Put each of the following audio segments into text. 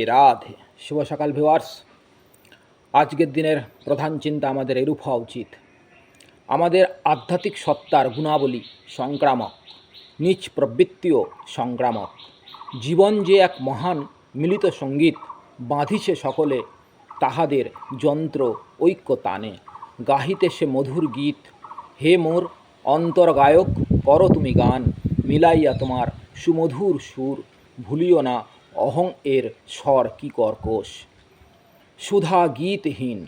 রাধে। শুভ সকাল ভিউয়ার্স। আজকের দিনের প্রধান চিন্তা আমাদের এরূপ হওয়া উচিত, আমাদের আধ্যাত্মিক সত্তার গুণাবলী সংক্রামক, নিজ প্রবৃত্তিও সংক্রামক। জীবন যে এক মহান মিলিত সঙ্গীত, বাঁধিছে সকলে তাহাদের যন্ত্র ঐক্য তানে। গাহিতে সে মধুর গীত, হে মোর অন্তর্গায়ক করো তুমি গান। মিলাইয়া তোমার সুমধুর সুর, ভুলিও না অহং এর স্বর কি কর্কশ। সুধা গীতহীন।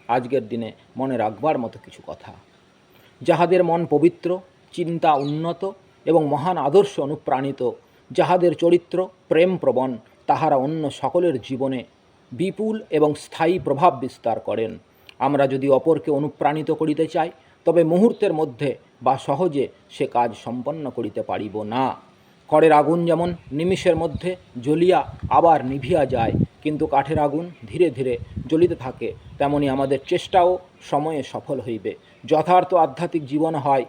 আজকের দিনে মনে রাখবার মতো কিছু কথা। যাহাদের মন পবিত্র, চিন্তা উন্নত এবং মহান আদর্শ অনুপ্রাণিত, যাহাদের চরিত্র প্রেমপ্রবণ, তাহারা অন্য সকলের জীবনে বিপুল এবং স্থায়ী প্রভাব বিস্তার করেন। আমরা যদি অপরকে অনুপ্রাণিত করিতে চাই, তবে মুহূর্তের মধ্যে বা সহজে সে কাজ সম্পন্ন করিতে পারিব না। খড়ের আগুন যেমন নিমিষের মধ্যে জ্বলিয়া আবার নিভিয়া যায়, কিন্তু কাঠের আগুন ধীরে ধীরে জ্বলিতে থাকে, তেমনি আমাদের চেষ্টাও সময়ে সফল হইবে। যথার্থ আধ্যাত্মিক জীবন হয়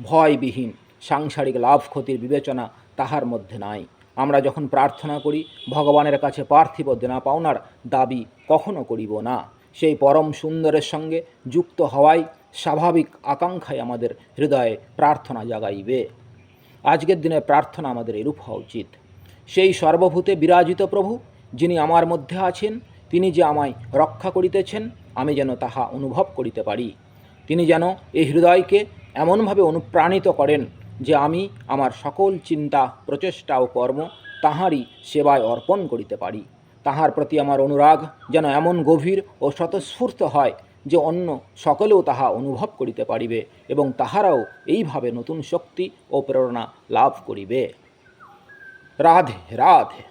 ভয়বিহীন। সাংসারিক লাভ ক্ষতির বিবেচনা তাহার মধ্যে নাই। আমরা যখন প্রার্থনা করি, ভগবানের কাছে পার্থিব দেনা পাওনার দাবি কখনো করিব না। সেই পরম সুন্দরের সঙ্গে যুক্ত হওয়াই স্বাভাবিক আকাঙ্ক্ষায় আমাদের হৃদয়ে প্রার্থনা জাগাইবে। আজকের দিনে প্রার্থনা আমাদের এরূপ হওয়া উচিত, সেই সর্বভূতে বিরাজিত প্রভু যিনি আমার মধ্যে আছেন, তিনি যে আমায় রক্ষা করিতেছেন, আমি যেন তাহা অনুভব করিতে পারি। তিনি যেন এই হৃদয়কে এমনভাবে অনুপ্রাণিত করেন যে আমি আমার সকল চিন্তা, প্রচেষ্টা ও কর্ম তাহারই সেবায় অর্পণ করিতে পারি। তাহার প্রতি আমার অনুরাগ যেন এমন গভীর ও স্বতঃস্ফূর্ত হয় যে অন্য সকলেও তাহা অনুভব করিতে পারিবে এবং তাহারাও এইভাবে নতুন শক্তি ও প্রেরণা লাভ করিবে। রাধে রাধে।